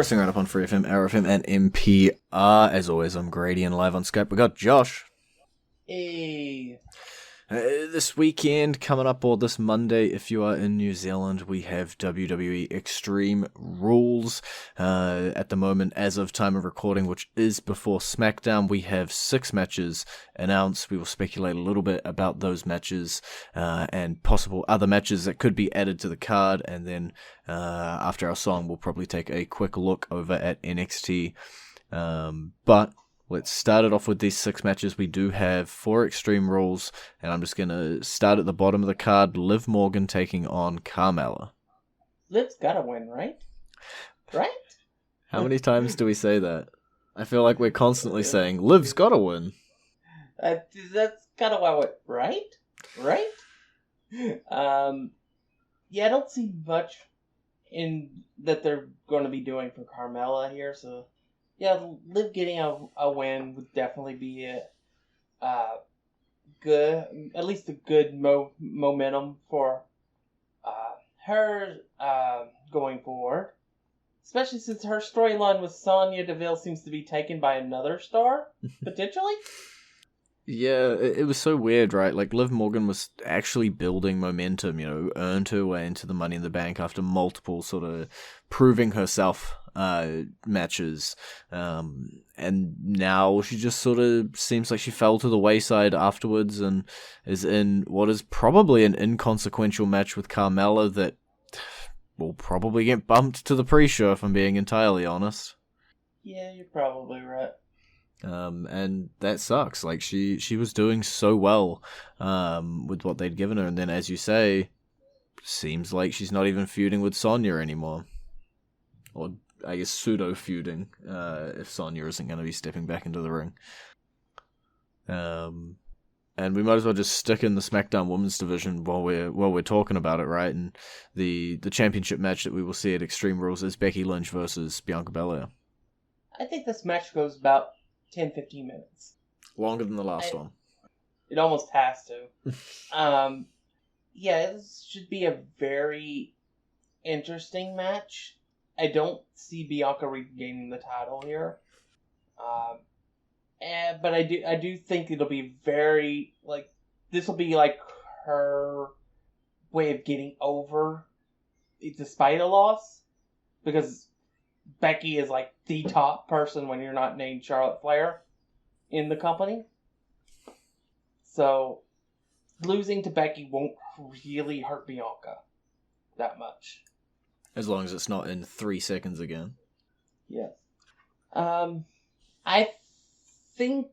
Wrestling Roundup on FreeFM, ArrowFM, and NPR. As always, I'm Grady, and live on Skype we got Josh. Hey. This weekend, coming up, or this Monday, if you are in New Zealand, we have WWE Extreme Rules. At the moment, as of time of recording, which is before SmackDown, we have 6 matches announced. We will speculate a little bit about those matches and possible other matches that could be added to the card, and then after our song, we'll probably take a quick look over at NXT. But let's start it off with these 6 matches. We do have 4 Extreme Rules, and I'm just going to start at the bottom of the card. Liv Morgan taking on Carmella. Liv's gotta win, right? Right? How many times do we say that? I feel like we're constantly saying, Liv's gotta win. That's gotta win, right? Right? Yeah, I don't see much in that they're going to be doing for Carmella here, so yeah, Liv getting a win would definitely be a good, at least a good momentum for her going forward. Especially since her storyline with Sonya Deville seems to be taken by another star, potentially. Yeah, it was so weird, right? Like, Liv Morgan was actually building momentum, earned her way into the Money in the Bank after multiple sort of proving herself matches. And now she just sort of seems like she fell to the wayside afterwards and is in what is probably an inconsequential match with Carmella that will probably get bumped to the pre-show, if I'm being entirely honest. Yeah, you're probably right. And that sucks. Like, she was doing so well with what they'd given her, and then, as you say, seems like she's not even feuding with Sonya anymore. Or, I guess, pseudo-feuding, if Sonya isn't going to be stepping back into the ring. And we might as well just stick in the SmackDown Women's Division while we're talking about it, right? And the championship match that we will see at Extreme Rules is Becky Lynch versus Bianca Belair. I think this match goes about 10-15 minutes. Longer than the last one. It almost has to. Yeah, this should be a very interesting match. I don't see Bianca regaining the title here. But I do think it'll be very, this will be like her way of getting over despite a loss. Because Becky is like the top person when you're not named Charlotte Flair in the company. So losing to Becky won't really hurt Bianca that much. As long as it's not in 3 seconds again. Yes. I think,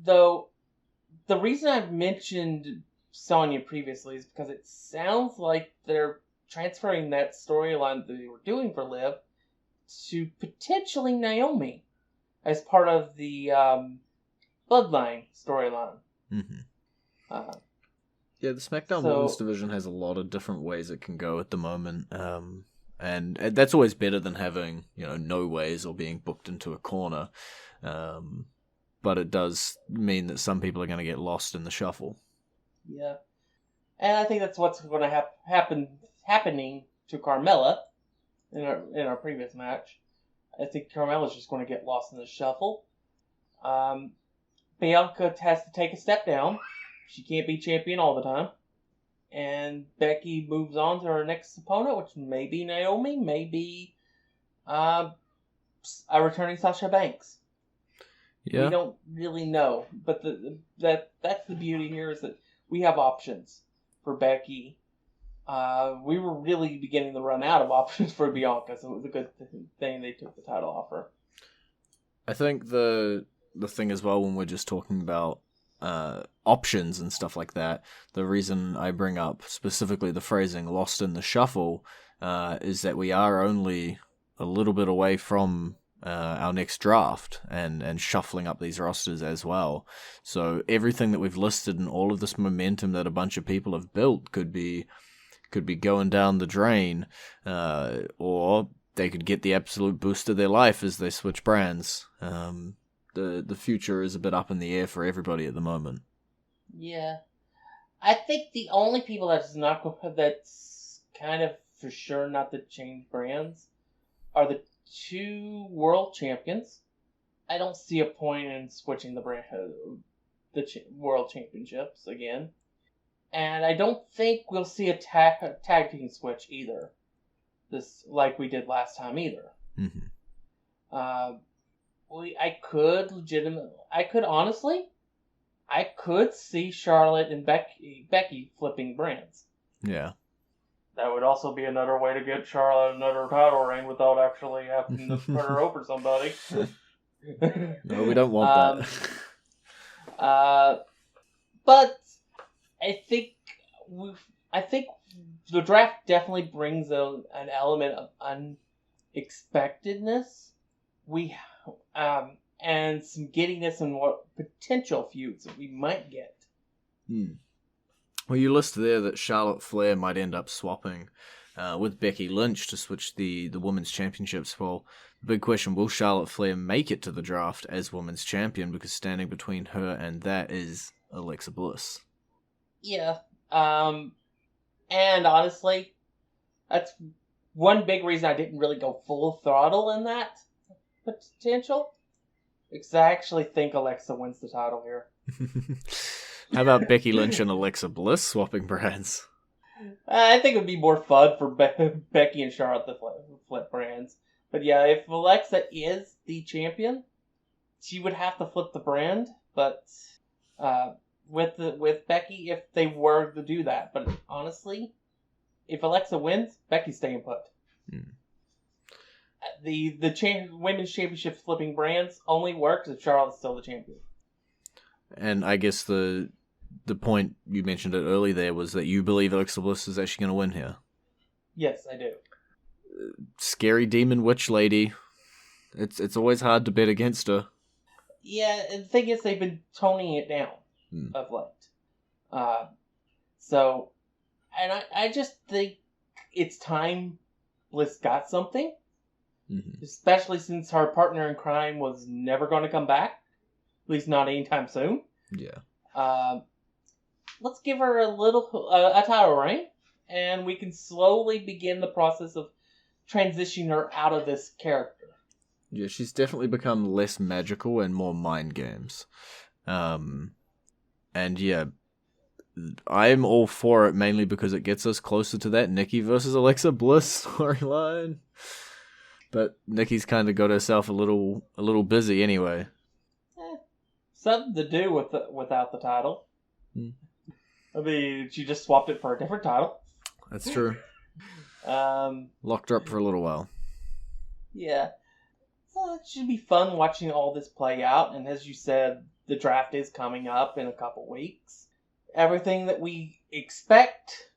though, the reason I've mentioned Sonya previously is because it sounds like they're transferring that storyline that they were doing for Liv to potentially Naomi as part of the Bloodline storyline. Mm-hmm. Yeah, the SmackDown Women's Division has a lot of different ways it can go at the moment. And that's always better than having, no ways or being booked into a corner. But it does mean that some people are going to get lost in the shuffle. Yeah. And I think that's what's going to happening to Carmella in our previous match. I think Carmella's just going to get lost in the shuffle. Bianca has to take a step down. She can't be champion all the time. And Becky moves on to her next opponent, which may be Naomi, maybe a returning Sasha Banks. Yeah. We don't really know, but that's the beauty here is that we have options for Becky. We were really beginning to run out of options for Bianca, so it was a good thing they took the title off her. I think the thing as well when we're just talking about options and stuff like that, the reason I bring up specifically the phrasing "lost in the shuffle" is that we are only a little bit away from our next draft and shuffling up these rosters as well. So everything that we've listed and all of this momentum that a bunch of people have built could be going down the drain, or they could get the absolute boost of their life as they switch brands. The future is a bit up in the air for everybody at the moment. Yeah. I think the only people that's kind of for sure not to change brands are the two world champions. I don't see a point in switching world championships again. And I don't think we'll see a tag team switch either. This like we did last time either. Mm-hmm. I could see Charlotte and Becky flipping brands. Yeah. That would also be another way to get Charlotte another title reign without actually having to put her over somebody. No, we don't want that. But I think the draft definitely brings an element of unexpectedness. And some giddiness and what potential feuds that we might get. Well, you list there that Charlotte Flair might end up swapping with Becky Lynch to switch the women's championships. Well, the big question, will Charlotte Flair make it to the draft as women's champion? Because standing between her and that is Alexa Bliss. Yeah. And honestly, that's one big reason I didn't really go full throttle in that potential. Because I actually think Alexa wins the title here. How about Becky Lynch and Alexa Bliss swapping brands? I think it would be more fun for Becky and Charlotte to flip brands. But yeah, if Alexa is the champion, she would have to flip the brand. But with Becky, if they were to do that. But honestly, if Alexa wins, Becky's staying put. The women's championship flipping brands only works if Charlotte's still the champion. And I guess the point you mentioned it early there was that you believe Alexa Bliss is actually going to win here. Yes, I do. Scary demon witch lady. It's always hard to bet against her. Yeah, and the thing is, they've been toning it down of late. So, and I just think it's time Bliss got something. Mm-hmm. Especially since her partner in crime was never going to come back. At least not anytime soon. Yeah. Let's give her a title reign, and we can slowly begin the process of transitioning her out of this character. Yeah, she's definitely become less magical and more mind games. And yeah, I'm all for it, mainly because it gets us closer to that Nikki versus Alexa Bliss storyline. But Nikki's kind of got herself a little busy anyway. Something to do without the title. I mean, she just swapped it for a different title. That's true. Locked her up for a little while. Yeah. So it should be fun watching all this play out. And as you said, the draft is coming up in a couple weeks. Everything that we expect,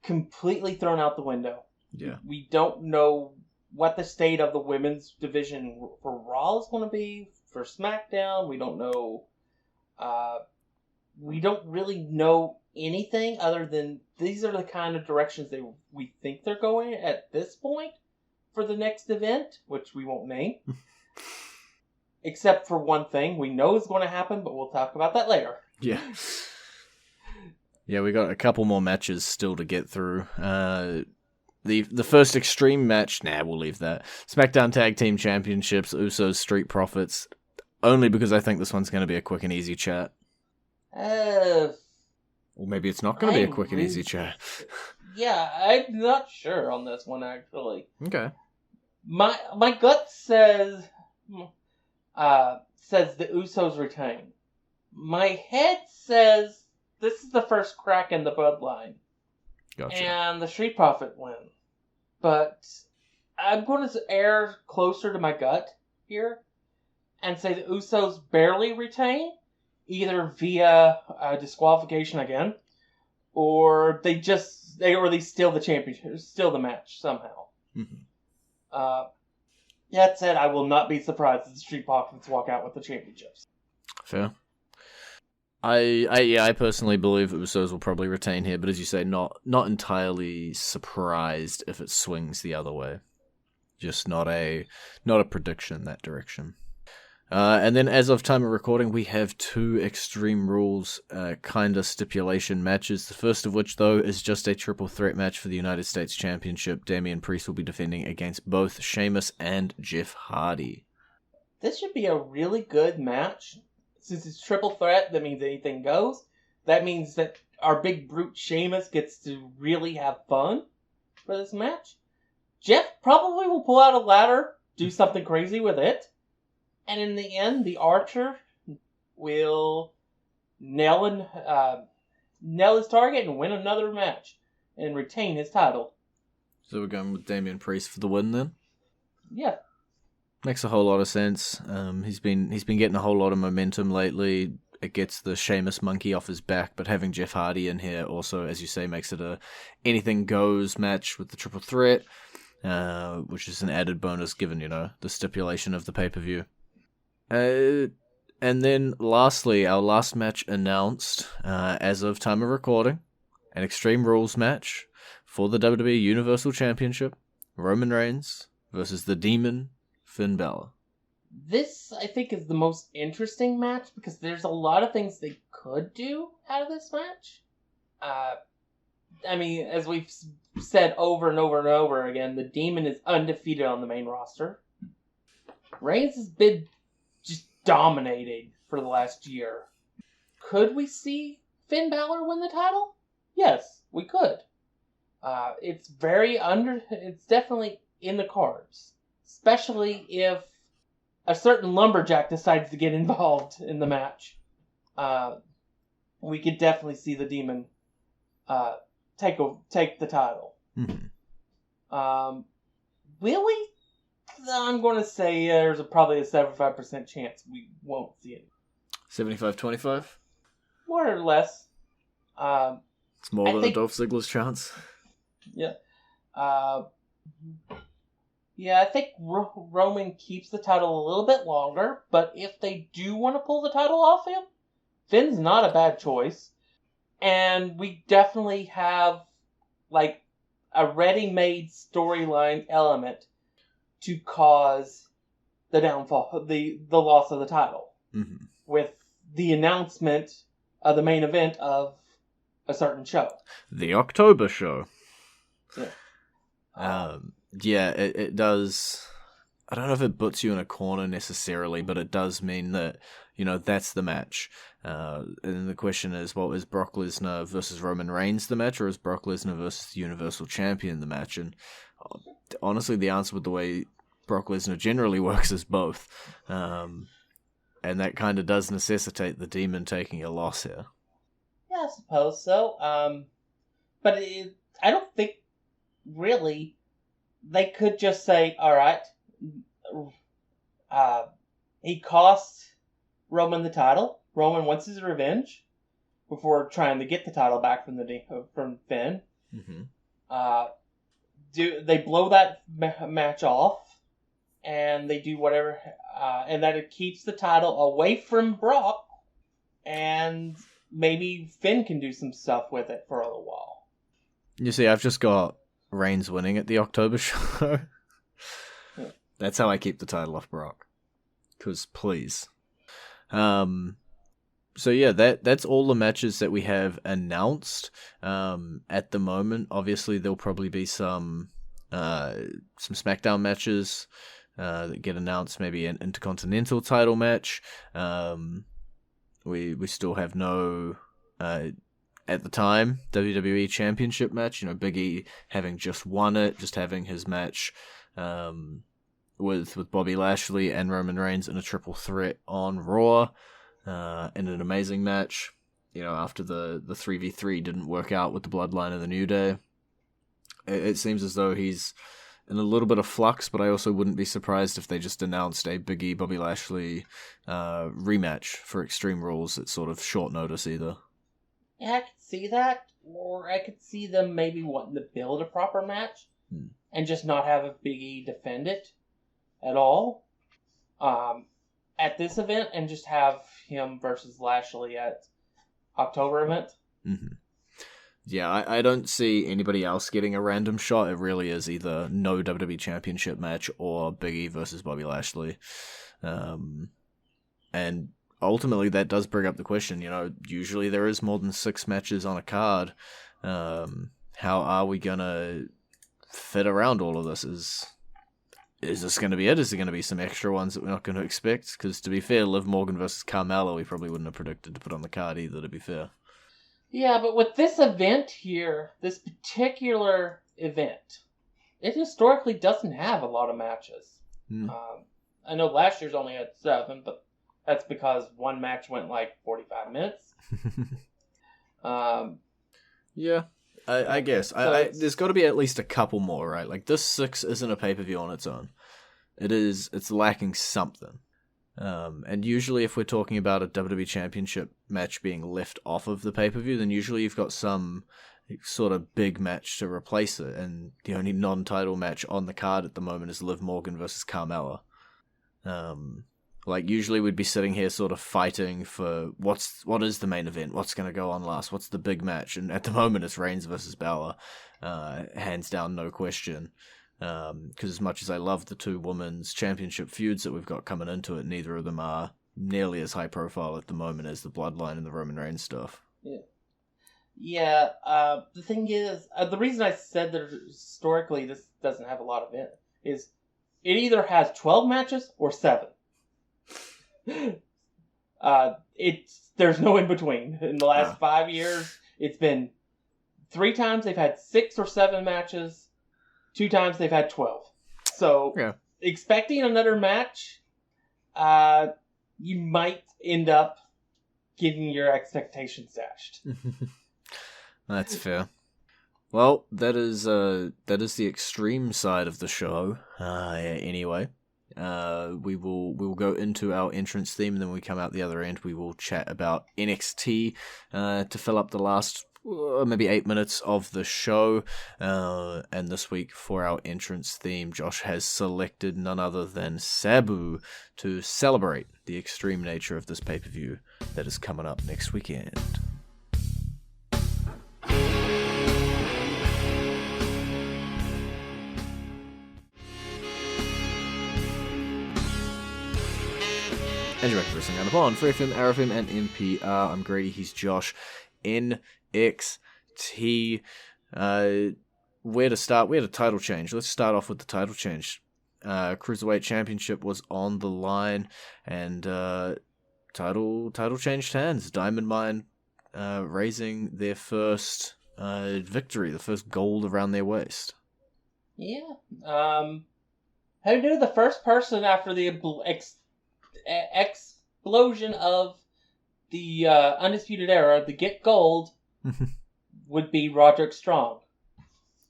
completely thrown out the window. Yeah. We don't know what the state of the women's division for Raw is going to be, for SmackDown. We don't know. We don't really know anything other than these are the kind of directions we think they're going at this point for the next event, which we won't name. Except for one thing we know is going to happen, but we'll talk about that later. Yeah. Yeah, we got a couple more matches still to get through. The first Extreme match, we'll leave that. SmackDown Tag Team Championships, Usos, Street Profits. Only because I think this one's going to be a quick and easy chat. Or maybe it's not going to be a quick and easy chat. Yeah, I'm not sure on this one, actually. Okay. My gut says the Usos retain. My head says this is the first crack in the bloodline. Gotcha. And the Street Profit win. But I'm going to err closer to my gut here and say the Usos barely retain, either via disqualification again, or they steal the championship, steal the match somehow. Mm-hmm. That said, I will not be surprised if the Street Profits walk out with the championships. Fair. I personally believe Usos will probably retain here, but as you say, not entirely surprised if it swings the other way. Just not a prediction in that direction. And then as of time of recording, we have 2 Extreme Rules kind of stipulation matches. The first of which, though, is just a triple threat match for the United States Championship. Damian Priest will be defending against both Sheamus and Jeff Hardy. This should be a really good match. Since it's triple threat, that means anything goes. That means that our big brute Sheamus gets to really have fun for this match. Jeff probably will pull out a ladder, do something crazy with it. And in the end, the Archer will nail his target and win another match and retain his title. So we're going with Damian Priest for the win then? Yeah. Makes a whole lot of sense. He's been getting a whole lot of momentum lately. It gets the Sheamus monkey off his back, but having Jeff Hardy in here also, as you say, makes it a anything goes match with the triple threat, which is an added bonus given, the stipulation of the pay-per-view. And then lastly, our last match announced, as of time of recording, an Extreme Rules match for the WWE Universal Championship, Roman Reigns versus the Demon, Finn Balor. This, I think, is the most interesting match because there's a lot of things they could do out of this match. As we've said over and over and over again, the Demon is undefeated on the main roster. Reigns has been just dominating for the last year. Could we see Finn Balor win the title? Yes, we could. It's definitely in the cards. Especially if a certain lumberjack decides to get involved in the match. We could definitely see the Demon take the title. Mm-hmm. Will we? I'm going to say there's probably a 75% chance we won't see it. 75-25? More or less. It's more than a Dolph Ziggler's chance. Yeah. I think Roman keeps the title a little bit longer, but if they do want to pull the title off him, Finn's not a bad choice. And we definitely have, a ready-made storyline element to cause the downfall, the loss of the title. Mm-hmm. With the announcement of the main event of a certain show. The October show. Yeah. It does. I don't know if it puts you in a corner necessarily, but it does mean that, that's the match. And the question is, is Brock Lesnar versus Roman Reigns the match, or is Brock Lesnar versus the Universal Champion the match? And honestly, the answer with the way Brock Lesnar generally works is both. And that kind of does necessitate the Demon taking a loss here. Yeah, I suppose so. But I don't think, really, they could just say, alright, he cost Roman the title. Roman wants his revenge before trying to get the title back from Finn. Mm-hmm. They blow that match off, and they do whatever, and that it keeps the title away from Brock, and maybe Finn can do some stuff with it for a little while. You see, I've just got Reigns winning at the October show. Yeah. That's how I keep the title off Brock. Because, please. So yeah, that's all the matches that we have announced at the moment. Obviously, there'll probably be some SmackDown matches that get announced, maybe an Intercontinental title match. We still have no, at the time, WWE Championship match. Big E having just won it, just having his match with Bobby Lashley and Roman Reigns in a triple threat on Raw. In an amazing match, after the 3v3 didn't work out with the Bloodline of the New Day. It seems as though he's in a little bit of flux, but I also wouldn't be surprised if they just announced a Big E Bobby Lashley rematch for Extreme Rules at sort of short notice either. Yeah, I could see that, or I could see them maybe wanting to build a proper match and just not have a Big E defend it at all. At this event, and just have him versus Lashley at October event. Mm-hmm. Yeah, I don't see anybody else getting a random shot. It really is either no WWE Championship match or Big E versus Bobby Lashley. And ultimately, that does bring up the question, usually there is more than 6 matches on a card. How are we going to fit around all of this? Is this going to be it? Is there going to be some extra ones that we're not going to expect? Because to be fair, Liv Morgan versus Carmella, we probably wouldn't have predicted to put on the card either, to be fair. Yeah, but with this event here, this particular event, it historically doesn't have a lot of matches. I know last year's only had 7, but that's because one match went like 45 minutes. Yeah. I guess. So there's got to be at least a couple more, right? Like, this 6 isn't a pay-per-view on its own. It's lacking something. And usually if we're talking about a WWE Championship match being left off of the pay-per-view, then usually you've got some sort of big match to replace it, and the only non-title match on the card at the moment is Liv Morgan versus Carmella. Like, usually we'd be sitting here sort of fighting for what is the main event, what's going to go on last, what's the big match, and at the moment it's Reigns versus Balor, hands down, no question. Because as much as I love the 2 women's championship feuds that we've got coming into it, neither of them are nearly as high profile at the moment as the Bloodline and the Roman Reigns stuff. Yeah. The thing is, the reason I said that historically this doesn't have a lot of it is it either has 12 matches or 7. There's no in between. In the last 5 years, it's been 3 times they've had 6 or 7 matches, 2 times they've had 12. So, expecting another match, you might end up getting your expectations dashed. That's fair. Well, that is the extreme side of the show. Anyway. We will go into our entrance theme, and then when we come out the other end, we will chat about NXT to fill up the last maybe 8 minutes of the show. And this week for our entrance theme, Josh has selected none other than Sabu to celebrate the extreme nature of this pay-per-view that is coming up next weekend. And you're back to Wrestling Roundup on FreeFM, ArrowFM, and NPR. I'm Grady, he's Josh. NXT. Where to start? We had a title change. Let's start off with the title change. Cruiserweight Championship was on the line, and title changed hands. Diamond Mine raising their first victory, the first gold around their waist. Yeah. Who knew the first person after the explosion of the Undisputed Era, the Get Gold, would be Roderick Strong?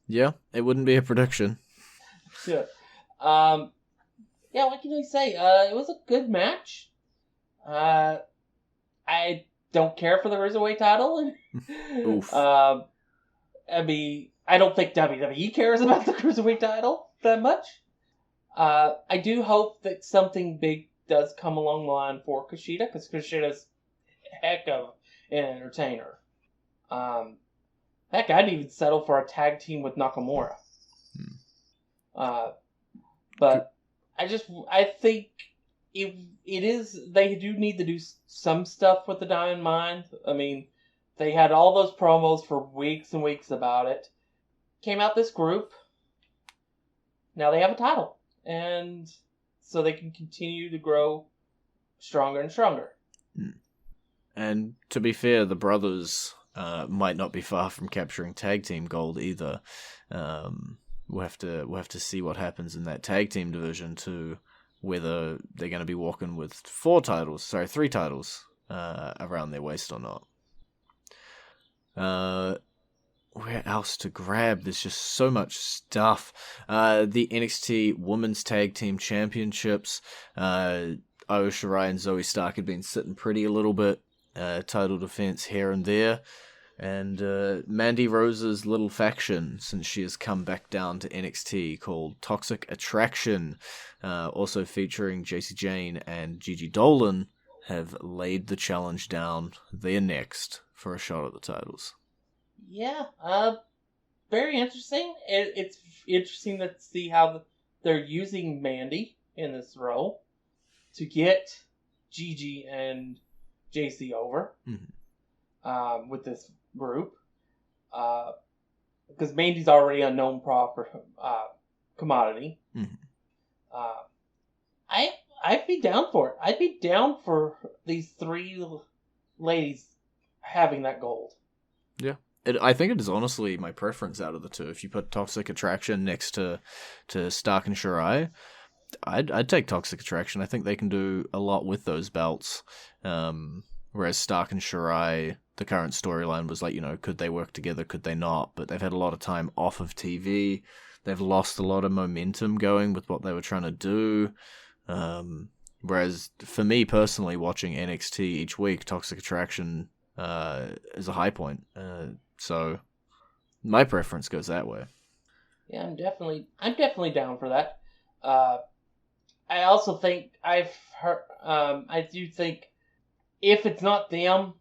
Yeah, it wouldn't be a prediction. Yeah. What can I say? It was a good match. I don't care for the Cruiserweight title. Oof. I mean, I don't think WWE cares about the Cruiserweight title that much. I do hope that something big does come along the line for Kushida, because Kushida's a heck of an entertainer. Heck, I'd even settle for a tag team with Nakamura. But I think it is, they do need to do some stuff with the Diamond Mine. I mean, they had all those promos for weeks and weeks about it. Came out this group. Now they have a title. And so they can continue to grow stronger and stronger. And to be fair, the brothers might not be far from capturing tag team gold either. We'll have to see what happens in that tag team division too, whether they're going to be walking with 3 titles around their waist or not. Where else to grab? There's just so much stuff. The NXT Women's Tag Team Championships. Io Shirai and Zoe Stark had been sitting pretty a little bit. Title defense here and there. And Mandy Rose's little faction, since she has come back down to NXT, called Toxic Attraction, also featuring Jacy Jane and Gigi Dolan, have laid the challenge down. They're next for a shot at the titles. Yeah, very interesting. It's interesting to see how they're using Mandy in this role to get Gigi and JC over with this group. Because Mandy's already a known proper commodity. I'd be down for it. I'd be down for these three ladies having that gold. Yeah. I think it is honestly my preference out of the two. If you put Toxic Attraction next to Stark and Shirai, I'd take Toxic Attraction. I think they can do a lot with those belts. Whereas Stark and Shirai, the current storyline was like, could they work together? Could they not? But they've had a lot of time off of TV. They've lost a lot of momentum going with what they were trying to do. Whereas for me personally, watching NXT each week, Toxic Attraction is a high point. So my preference goes that way. Yeah, I'm definitely down for that. I also think I do think if it's not them,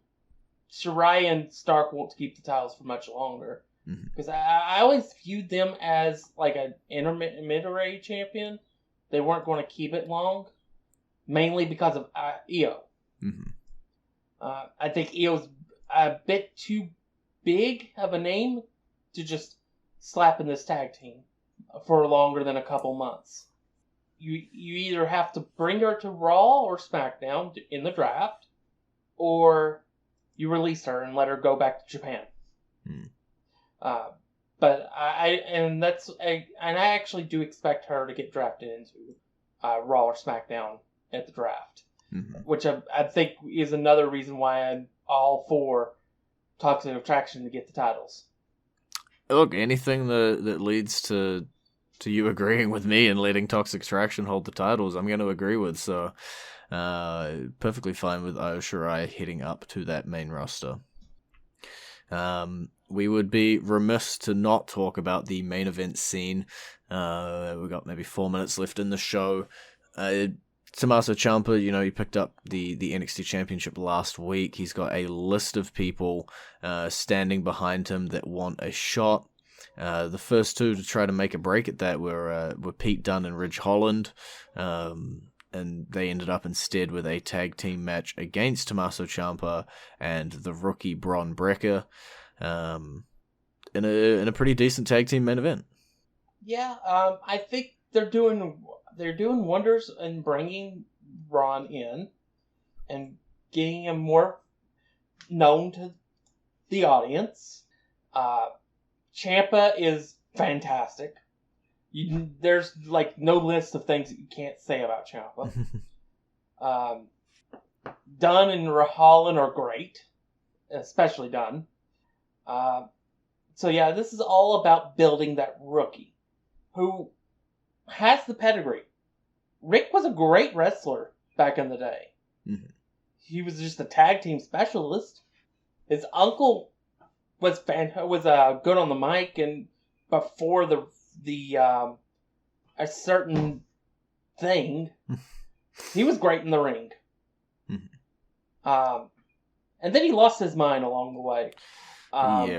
Shirai and Stark won't keep the titles for much longer. Because I always viewed them as like an intermediary champion. They weren't going to keep it long, mainly because of Io. I think Io's a bit too big of a name to just slap in this tag team for longer than a couple months. You either have to bring her to Raw or SmackDown in the draft, or you release her and let her go back to Japan. But I actually do expect her to get drafted into Raw or SmackDown at the draft, which I think is another reason why I'm all for Toxic Attraction to get the titles. Look, anything that leads to you agreeing with me and letting Toxic Attraction hold the titles, I'm going to agree with. So, perfectly fine with Io Shirai heading up to that main roster. We would be remiss to not talk about the main event scene. We've got maybe 4 minutes left in the show. Tommaso Ciampa, he picked up the NXT Championship last week. He's got a list of people standing behind him that want a shot. The first two to try to make a break at that were Pete Dunne and Ridge Holland, and they ended up instead with a tag team match against Tommaso Ciampa and the rookie Bron Breakker, in a pretty decent tag team main event. Yeah, I think they're doing wonders in bringing Bron in and getting him more known to the audience. Ciampa is fantastic. There's like no list of things that you can't say about Ciampa. Dunn and Holland are great, especially Dunn. So yeah, this is all about building that rookie who has the pedigree. Rick was a great wrestler back in the day. He was just a tag team specialist. His uncle was good on the mic, and before a certain thing, he was great in the ring. And then he lost his mind along the way.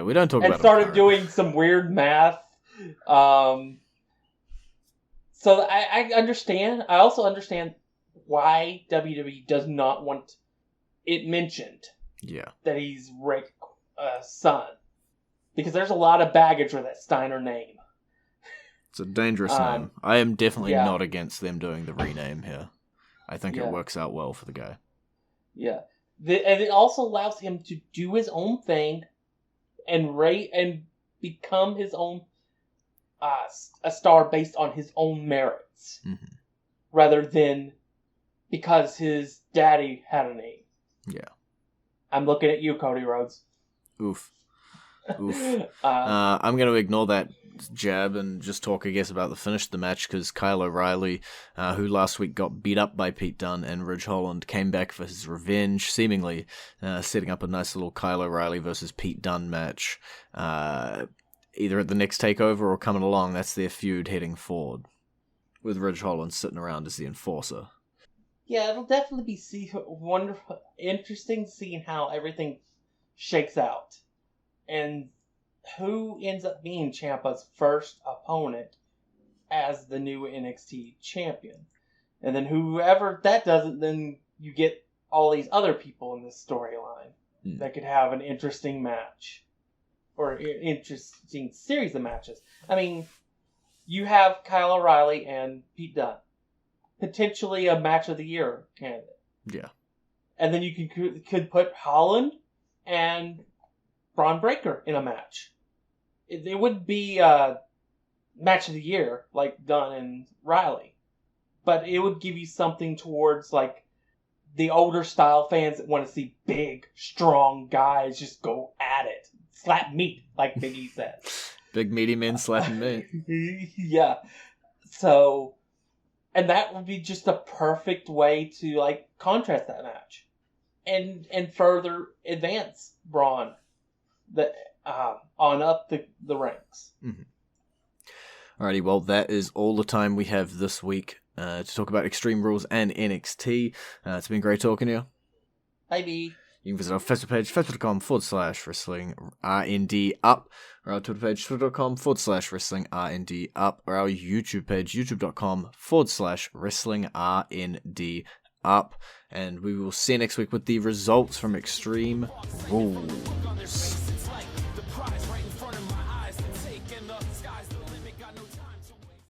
We don't talk about it. And started doing some weird math. So I understand. I also understand why WWE does not want it mentioned. Yeah. That he's Rick's son. Because there's a lot of baggage with that Steiner name. It's a dangerous name. I am definitely not against them doing the rename here. I think it works out well for the guy. Yeah. And it also allows him to do his own thing and become his own a star based on his own merits. Rather than because his daddy had a name. Yeah. I'm looking at you, Cody Rhodes. Oof. I'm going to ignore that jab and just talk, I guess, about the finish of the match, because Kyle O'Reilly, who last week got beat up by Pete Dunne and Ridge Holland, came back for his revenge, seemingly setting up a nice little Kyle O'Reilly versus Pete Dunne match, either at the next takeover or coming along. That's their feud heading forward, with Ridge Holland sitting around as the enforcer. Yeah, it'll definitely be wonderful, interesting seeing how everything shakes out. And who ends up being Ciampa's first opponent as the new NXT champion. And then whoever that doesn't then you get all these other people in this storyline that could have an interesting match. Or an interesting series of matches. I mean, you have Kyle O'Reilly and Pete Dunne. Potentially a match of the year candidate. Yeah. And then you could put Holland and Braun Breaker in a match. It wouldn't be a match of the year like Dunn and Riley. But it would give you something towards like the older style fans that want to see big, strong guys just go at it. Slap meat, like Biggie says. Big meaty men slapping meat. Yeah. So, and that would be just a perfect way to like contrast that match, and further advance Braun on up the ranks. Mm-hmm. Alrighty, well that is all the time we have this week to talk about Extreme Rules and NXT. It's been great talking to you. Maybe. You can visit our Facebook page, facebook.com/wrestlingrnd_up, or our Twitter page, twitter.com/wrestlingrnd_up, or our YouTube page, youtube.com/wrestlingrnd_up. And we will see you next week with the results from Extreme Rules.